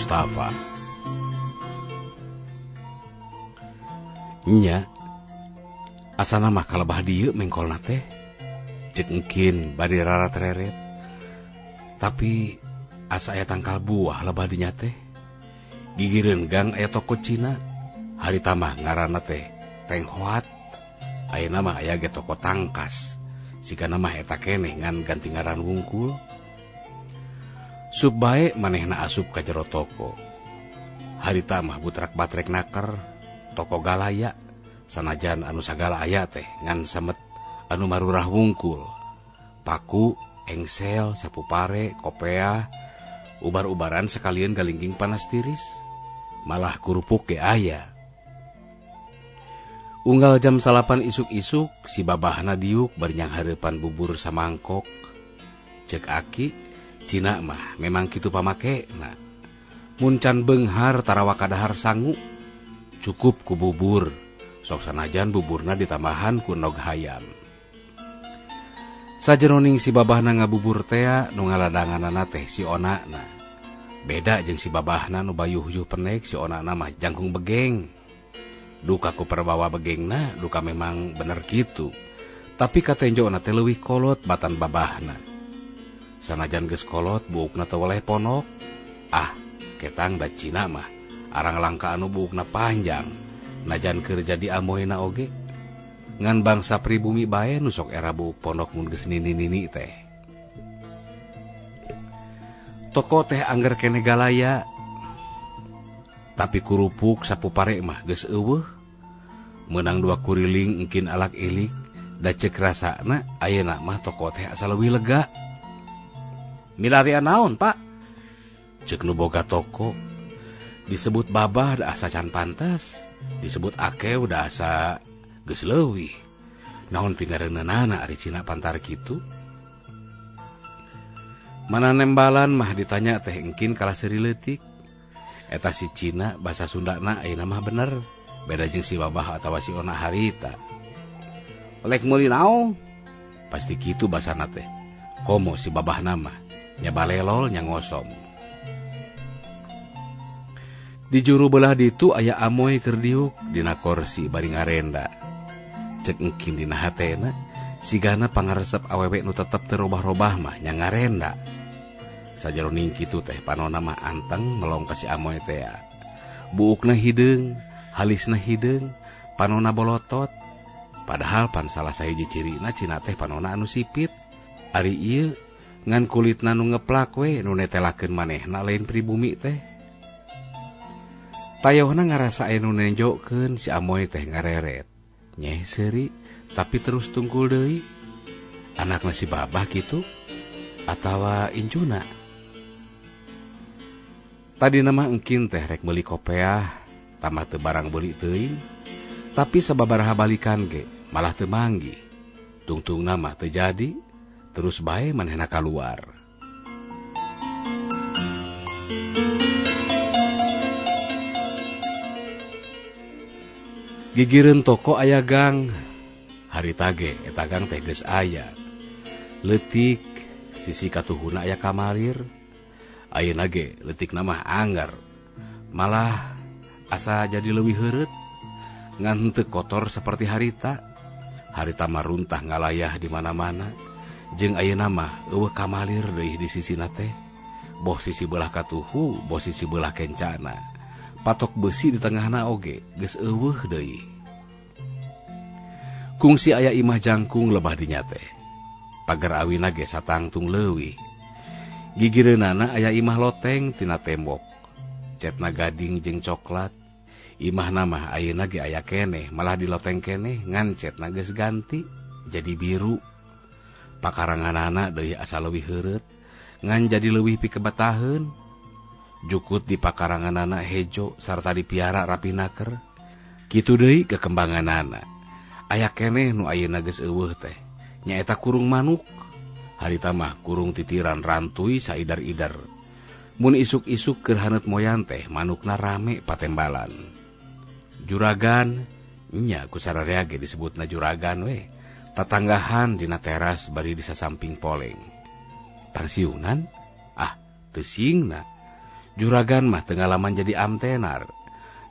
Mustafa. Nya, asana mah kalebah dieu mengkolna teh. Cek engkin bari rarat reret. Tapi asa aya tangkal buah lebah dinya teh. Gigireun gang aya toko Cina. Harita mah ngaranna teh Teng Hoat. Ayeuna mah aya ge toko tangkas. Sikana mah eta keneh ngan ganti ngaran wungkul. Sup bae manehna asup ka jero toko. Harita mah butrak batrek naker toko galaya. Sanajan anu sagala aya teh ngan samet anu marurah wungkul. Paku, engsel, sapu pare, kopea, ubar-ubaran sekalian galingging panas tiris. Malah kurupuk ge aya. Unggal jam 8 isuk-isuk si babahna diuk bari nyang hareupan bubur samangkok. Cek Aki, Cina mah memang kitu pamakena. Mun can beunghar tarawa kadahar sangu, cukup ku bubur. Sok sanajan buburna ditambahan ku nog hayam. Sajeroning si babahna ngabubur tea nu ngaladanganana teh si onana. Beda jeung si babahna nu bayuh-yuh penek si onana mah jangkung begeng. Duka ku perbawa begengna, duka memang bener gitu. Tapi katenjona teh leuwih kolot batan babahna. Sanajan geus kolot buukna teu weleh ponok. Ah, ketang da Cina mah arang langka anu buukna panjang. Najan keur jadi amoyna oge. Ngan bangsa pribumi bae nu sok era buuk ponok mun geus nini-nini teh. Toko teh angger kene galaya. Tapi kurupuk sapu pare mah geus eueuh. Meunang 2 kuriling engkin alak ilik da ceuk rasana ayeuna mah toko teh asa leuwih lega. Milarian naon, Pak? Ceuk nu boga toko. Disebut babah da asa can pantes, disebut akeu da asa geus leuwih. Naon pingareunana ari Cina pantar kitu? Mana nembalan mah ditanya teh engkin kalah seuri leutik. Eta si Cina bahasa Sundana ayeuna mah bener. Beda jeung si babah atawa si ona harita. Lek meuli naon? Pasti kitu basana teh. Komo si babah nama nya balelol nya ngosom. Di juru belah ditu aya amoy keur diuk dina kursi bari ngarenda. Cek engkin dina hatena sigana pangaresep awewe nu tetep teu robah-robah mah nya ngarenda. Sajeroning kitu teh panonna mah anteng melong ka si amoy teh. Buukna hideung, halisna hideung, panonna bolotot. Padahal pan salah sahiji cirina Cina teh panonna anu sipit. Ari ieu ngan kulitna nu ngeplak we nu netelakeun manehna lain pribumi teh. Tayohna ngarasae nu nenjokeun si amoy teh ngareret. Nyeh seuri tapi terus tungkul deui. Anakna si babah kitu atawa injuna. Tadi nama engkin teh rek meuli kopeah, tambah teu barang beuli teuing. Tapi sababaraha balikan ge malah teu manggi. Tungtungna mah teu jadi, terus bae manehna kaluar. Gigireun toko aya gang. Harita ge eta gang teh geus aya. Leutik sisi katuhuna aya kamalir. Ayeuna ge leutikna mah anggar. Malah asa jadi leuwih heureut ngan teu kotor saperti harita. Harita mah runtah ngalayah di mana-mana. Jeung ayeuna mah eueuh kamalir deui di sisina teh. Boh sisi belah katuhu, boh sisi belah kencana. Patok besi di tengahna oge geus eueuh deui. Kungsi aya imah jangkung lebah dinya teh. Pagar awina ge satangtung leuwih. Gigireunana aya imah loteng tina tembok. Cetna gading jeung coklat. Imahna mah ayeuna ge aya keneh, malah di loteng keneh ngan cetna geus ganti jadi biru. Pakaranganana deui asa leuwih heureut ngan jadi leuwih pikebataheun. Jukut di pakaranganana hejo sarta dipiara rapinaker. Kitu deui kekembanganana. Aya keneh nu ayeuna geus eueuh teh. Nyaeta kurung manuk. Harita mah kurung titiran rantuy saidar-idar. Mun isuk-isuk keur haneut moyan teh manukna rame patembalan. Juragan, nya ku sararea ge disebutna juragan we. Tatanggahan dina teras bari di sasamping poleng. Pangsiunan? Ah, teu singna. Juragan mah tenggalaman jadi amtenar.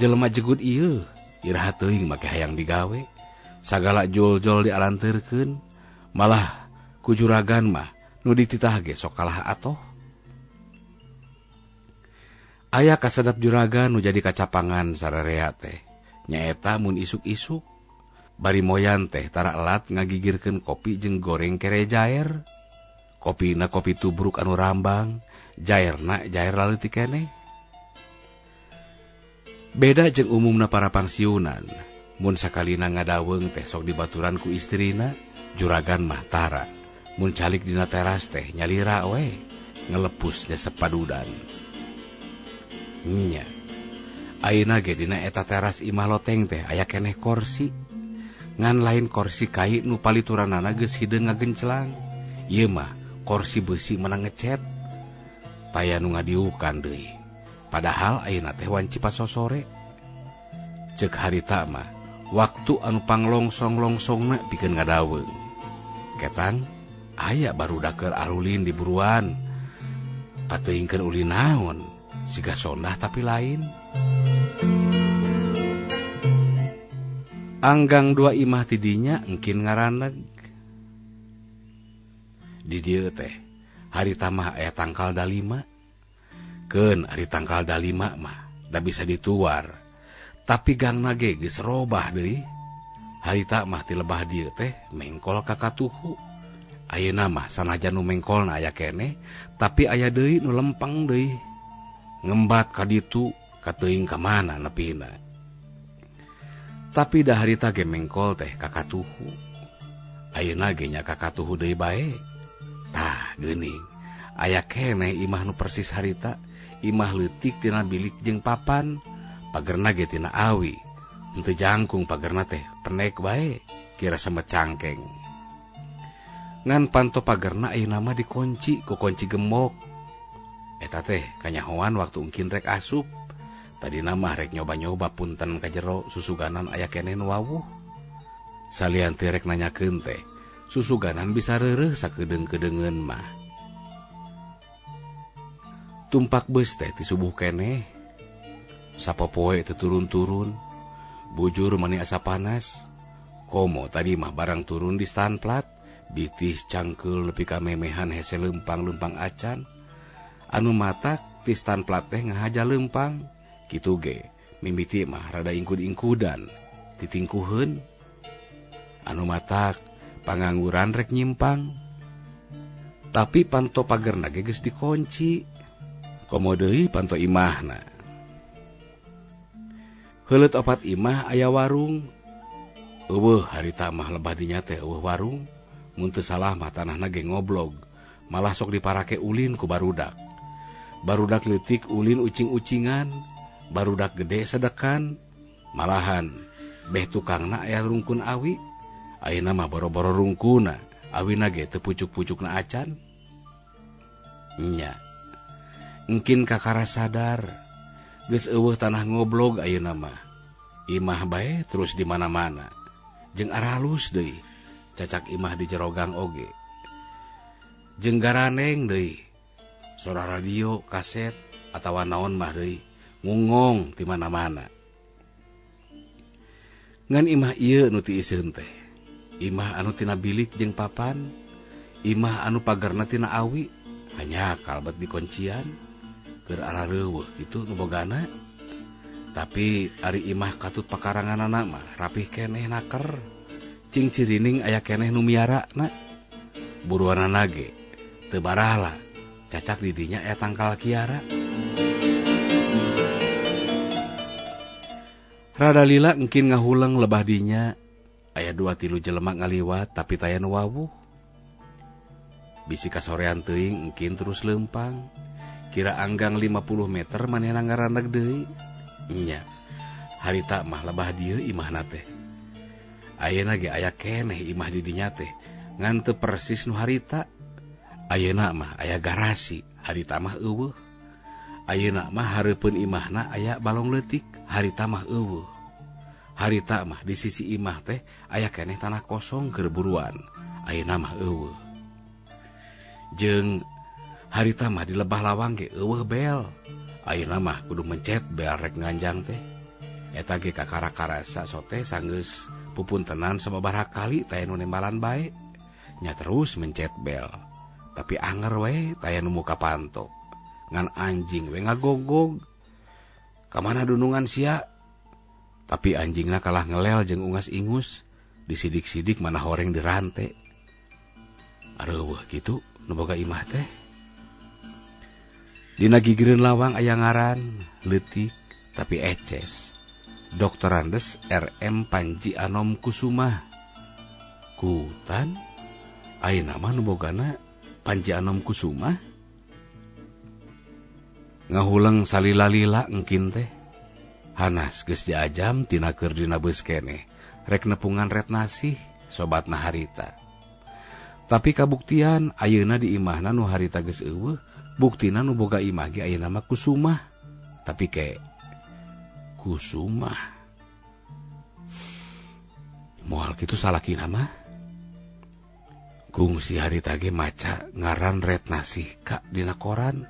Jelema jegut ieu, iraha teuing make hayang digawe. Sagala jol-jol dialanteurkeun, malah ku juragan mah nu dititah ge sok kalah atoh. Aya kasadap juragan nu jadi kacapangan sararea teh. Nyaeta mun isuk-isuk bari moyan teh tara elat ngagigirkeun kopi jeung goreng kere jaer. Kopina kopi tubruk anu rambang, jaerna jaer laleutik keneh. Beda jeung umumna para pangsiunan, mun sakalina ngadaweung teh sok dibaturan ku istrina, juragan mah tara. Mun calik dina teras teh nyalira we, ngelepus nyesep padudan. Nya, ayeuna ge dina eta teras imah loteng teh aya keneh kursi. Ngan lain kursi kai nu palituranana geus hideung ngagencelang. Ieu mah kursi besi menang ngecet. Taya nu ngadiukan deui. Padahal ayeuna teh wanci pasosore. Ceuk harita mah waktu anu panglongsong-longsongna pikeun ngadaweung. Ketang aya barudak keur arulin di buruan. Kateuingkeun ulin naon? Siga sondah tapi lain. Anggang dua imah tidinya engkin ngaraneg. Di dieu teh harita mah aya tangkal dalima. Keun ari tangkal dalima mah da bisa dituar. Tapi gangna ge geus robah deui. Harita mah ti lebah dieu teh mengkol ka katuhu. Ayeuna mah sanajan nu mengkolna aya keneh, tapi aya deui nu lempeng deui. Ngembat ka ditu kateuing ka mana nepina. Tapi da harita ge mengkol teh ka katuhu. Ayeuna ge nya ka katuhu deui bae. Tah geuning, aya keneh imah nu persis harita, imah leutik tina bilik jeung papan, pagerna ge tina awi. Henteu jangkung pagerna teh penek bae, kira semet cangkeng. Ngan panto pagerna ayeuna mah dikunci ku kunci gembok. Eta teh kanyahoan waktu engkin rek asup. Tadina mah rek nyoba-nyoba punten ka jero susuganan aya keneh nu wawuh. Salian teh rek nanyakeun teh, susuganan bisa reureuh sakedeung-kedeungeun mah. Tumpak beus teh ti subuh keneh. Sapopoe teu turun-turun. Bujur mani asa panas. Komo tadi mah barang turun di stand plat, bitis cangkeul nepi ka memehan hese leumpang-leumpang acan. Anu matak ti stand plat teh ngahaja leumpang. Kitu ge mimiti mah rada ingkud-ingkudan titingkuheun. Anu matak pangangguran rek nyimpang. Tapi panto pagerna ge geus dikunci. Komo deui panto imahna. Heuleut opat imah aya warung. Eueuh harita mah lebah dinya teh eueuh warung. Mun teu salah mah tanahna ge ngoblog. Malah sok diparake ulin ku barudak. Barudak leutik ulin ucing-ucingan, barudak gede sedekan. Malahan beh tukangna aya rungkun awi. Ayeuna mah boro-boro rungkuna, awina ge teu pucuk-pucukna acan. Nya, engkin kakara sadar, geus eueuh tanah ngoblog ayeuna mah. Imah bae terus di mana-mana. Jeung arah halus deui, cacak imah di jero gang oge. Jeung garaneng deui. Suara radio, kaset, atawa naon mah deui, ngungong di mana-mana. Ngan imah ieu nu ti isieun teh. Imah anu tina bilik jeung papan, imah anu pagerna tina awi, hanya kalbet di kuncian, keur arah reuweuh kitu nu bogana. Tapi ari imah katut pakaranganana mah rapih keneh naker. Cing cirining aya keneh nu miarana. Buruanana ge teu barahla. Cacak didinya aya tangkal kiara. Rada lila engkin ngahuleng lebah dinya. Aya 2-3 jelema ngaliwat tapi taya nu wawuh. Bisi kasorean teuing engkin terus leumpang. Kira anggang 50 meter manehna ngaraneg deui. Nya, harita mah lebah dieu imahna teh. Ayeuna ge aya keneh imah didinya teh. Ngan teu persis nu harita. Ayeuna mah aya garasi, harita mah eueuh. Ayeuna mah hareupeun imahna aya balong leutik, harita mah eueuh. Harita mah di sisi imah teh aya keneh tanah kosong keur buruan, ayeuna mah eueuh. Jeung harita mah di lebah lawang ge eueuh bel. Ayeuna mah kudu mencet bel rek nganjang teh. Eta ge kakara-karasa sote sanggeus pupuntenan sababaraha kali taya nu nembalan bae. Nya terus mencet bel. Tapi anger we taya nu muka pantok. Ngan anjing we ngagogog. Kamana dunungan sia? Tapi anjingna kalah ngelel jeung ungas ingus. Disidik-sidik mana horeng dirante. Areueuh kitu nu boga imah teh. Dina gigireun lawang aya ngaran leutik tapi eces. Dr. Andes RM Panji Anom Kusuma. Kutan ayeuna mah nu bogana Panji Anom Kusuma. Ngahulang salila-lila engkin teh. Hanas geus diajam tina keur dina beus keneh. Rek nepungan retnasih sobatna harita. Tapi kabuktian ayeuna di imahna nu harita geus eueuh, buktina nu boga imah ge ayeuna mah Kusuma. Tapi ke Kusuma. Moal kitu salakina mah. Kungsi harita ge maca ngaran retnasih ka dina koran.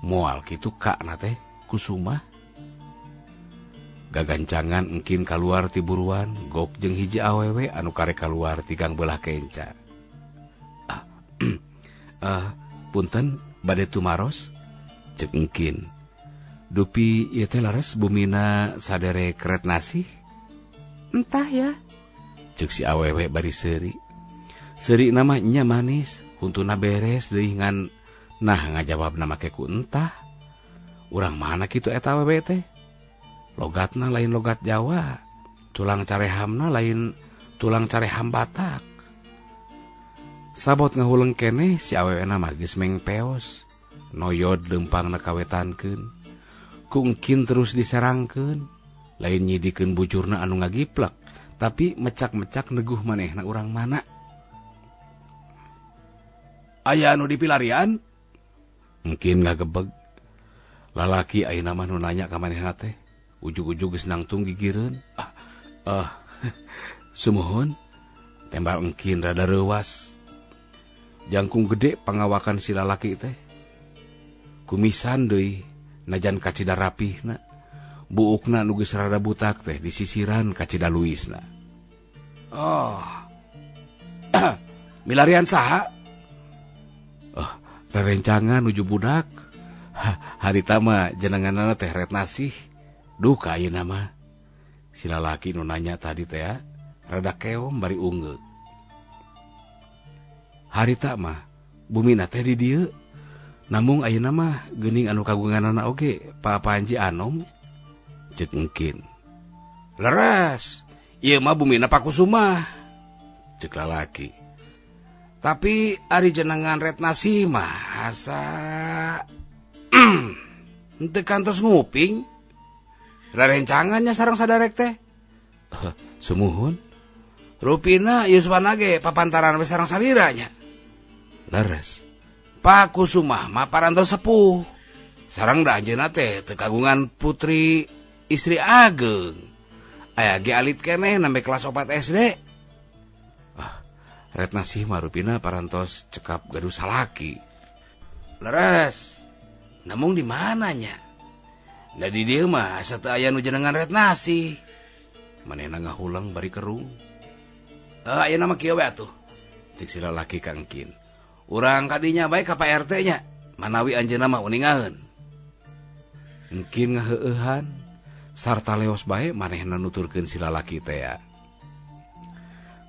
Moal kitu kakna teh Kusuma. Gagancangan engkin kaluar ti buruan, gok jeung hiji awewe anu karek kaluar ti gang belah kenca. Punten bade tumaros, cek engkin. Dupi ieu teh laras bumina sadere retnasih? Entah ya, cek si awewe bari seuri. Seuri nama nya manis, huntuna beres deui ngan nah ngajawabna make ku entah. Urang mana kitu eta awewe teh? Logatna lain logat Jawa, tulang carehamna lain tulang careham Batak. Sabot ngahuleng keneh si awewena mah geus mengpeos, noyod lempangna kawetankeun. Kungkin terus diserangkeun, lain nyidikeun bujurna anu ngagiplek, tapi mecak-mecak neguh manehna urang mana. Aya anu dipilarian? Mungkin ngagebeg. Lalaki ayeuna mah nu nanya ka manehna teh. Ujug-ujug geus nangtung gigireun. Sumuhun, tembal engkin rada reuwas. Jangkung gede pangawakan si lalaki teh. Kumisan deui najan kacida rapihna. Buukna nu geus rada butak teh disisiran kacida luisna. Milarian saha? Rerencangan nuju budak. Harita mah jenenganna teh retnasih. Duh ka ayeuna mah. Si lalaki nu nanya tadi teh rada keom bari ungeuk. Harita mah bumina teh di dieu. Namung ayeuna mah geuning anu kagunganana oge Pak Panji Anom. Ceuk engkin. Leres, ieu mah bumina Pak Kusuma. Ceuk lalaki. Tapi ari jenengan retnasih mah asa henteu kantos nguping. Rarencangannya sareng sadarek teh. Sumuhun. Rupina Yuswana ge papantaran we sareng saliranya. Leres. Pak Kusuma mah parantos sepuh. Sareng da anjeunna teh teu kagungan putri istri ageng. Aya ge alit keneh nembe kelas 4 SD. Retnasih mah rupina parantos cekap gaduh salaki. Leres. Namung di mananya? Da di dieu mah asa teu aya nu jenengan retnasih. Manehna ngahulang bari kerung. Ayeuna mah kieu we atuh. Cik si lalaki ka engkin. Urang kadinya bae ka Pak RT nya. Manawi anjeunna mah uningaeun. Engkin ngaheueuhan sarta leos bae manehna nuturkeun si lalaki teh.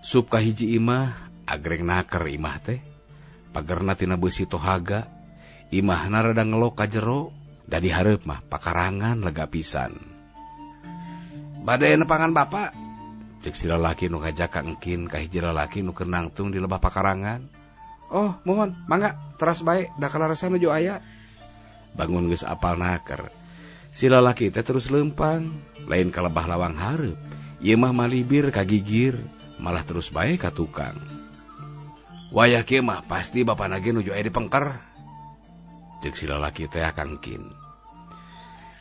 Sup ka hiji imah agreng naker imah teh. Pagerna tina beusi tohaga. Imahna rada ngelok ka jero. Da dihareup mah pakarangan lega pisan. Bade nepangan bapak? Cek si lalaki nu ngajak ka engkin ka hiji lalaki nu keur nangtung di lebah pakarangan. Oh, mohon, mangga, teras bae da kalarasan nuju aya. Bangun geus apal naker. Si lalaki teh terus leumpang, lain ka lebah lawang hareup. Ieu mah malibir ka gigir, malah terus bae ka tukang. Wayah kieu mah pasti bapana ge nuju aya di pengker. Cek si lalaki teh akangkin.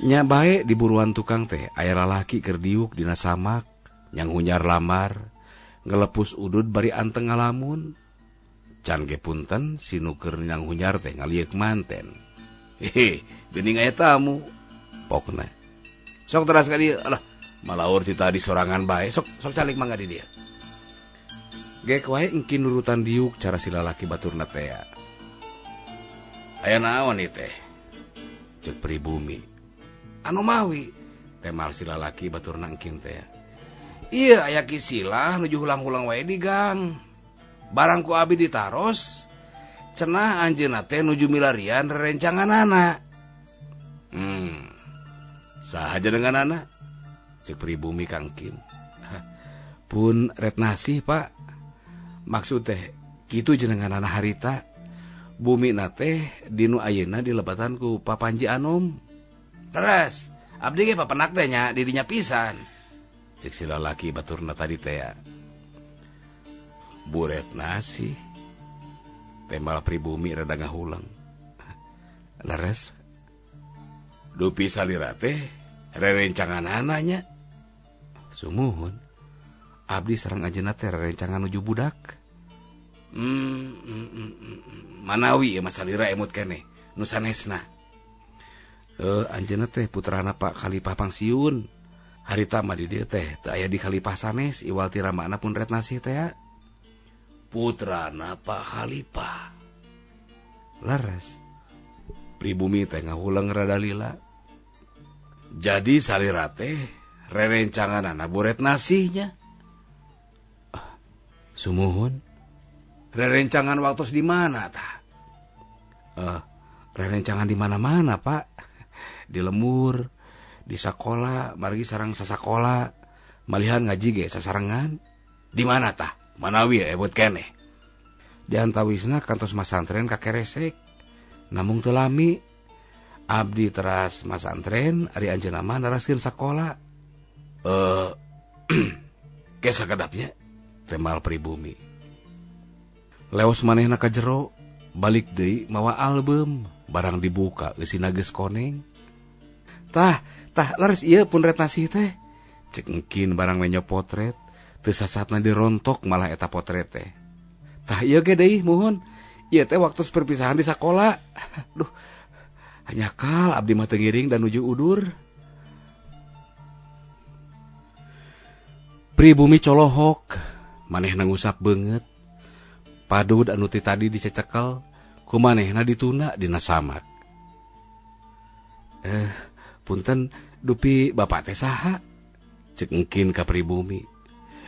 Nya bae di buruan tukang teh aya lalaki keur diuk dina samak, nyang hunyar lamar, ngelepus udud bari anteng ngalamun. Can ge punten si nu keur nyang hunyar teh ngalieuk manten. Hehe, geuning aya tamu. Pokna. Sok teras ka dieu. Alah, malaur ti tadi sorangan bae. Sok calik mangga di dieu. Gek wae engkin nurutan diuk cara si lalaki baturna teh. Aya naon ieu teh? Ceuk pribumi. Anu mawi, temal si lalaki baturna engkin teh. Iya aya kisilah nuju hulang-hulang wae di gang. Barangku abi ditaros, cenah anjeunna teh nuju milarian rerencanganana. Sahaja dengan anak? Cek pribumi kangkin. Pun retnasi pak. Maksud teh kitu jenengan anak harita. Bumi nate dinu ayeuna dilebatan ku Papanji Anom. Terus abdi ge papenak teh nya didinya pisan. Cek si lalaki baturna tadi teh. Bu retnasi. Temal pribumi rada ngahulang. Leres. Dupi salira teh rerencangan ananya. Sumuhun. Abdi sareng ajeuna teh rerencangan nuju budak. Manawi ya masalira emut kene nu sanesna. Anjeunna teh putrana Pak Khalifah pangsiun. Harita mah di dieu teh teu aya di Khalifah sanes iwal ti ramana pun retnasi teh. Putrana Pak Khalifah. Laras. Pribumi teh ngahulang rada lila. Jadi salira teh rerencanganana bu retnasinya. Sumuhun. Rerencangan waktu di mana tah? Rerencangan di mana-mana, Pak. Di lembur, di sekolah, margi sareng sasakola, malihan ngaji ge sasarengan. Di mana tah? Manawi ya buat kene. Di antawisna kantos masantren kakeresek. Namung teu lami. Abdi teras masantren ari anjeunna mah naraskeun sakola. Ke sakedapnya temal pribumi. Leos manehna ka jero, balik deui mawa album, barang dibuka eusina geus koneng. Tah, lares ieu pun retnasi teh. Cek engkin barang menyo potret, teu sasatna dirontok malah eta potret teh. Tah ieu ge deui muhun. Ieu teh waktu perpisahan di sakola. Duh. Hanya kal abdi mah teu ngiring dan nuju udur. Pribumi colohok, manehna ngusap beungeut. Padud anu ti tadi dicecekel, ku manehna dituna dina samak. Punten dupi bapak teh saha? Cek engkin ka pribumi.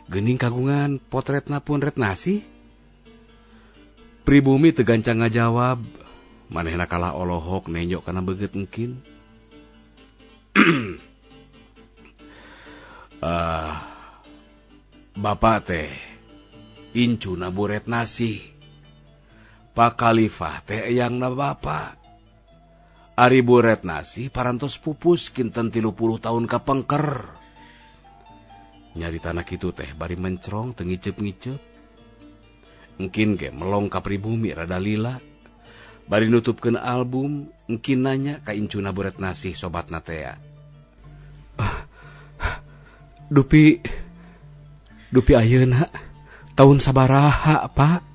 Geuning kagungan potretna pun retnasi. Pribumi teu gancang ngajawab. Manehna kalah olohok nenyok kana beungeut engkin. Bapak teh incuna bu retnasi. Pak Khalifah teh eyangna bapak. Ari bu retnasi parantos pupus kinten 30 tahun kapengker. Nyari tanah kitu teh bari mencrong teu ngiceup-ngiceup. Engkin ge melong ka pribumi rada lila. Bari nutupkeun album, engkin nanya ka incuna bu retnasi sobatna teh. Dupi ayeuna tahun sabaraha, Pak?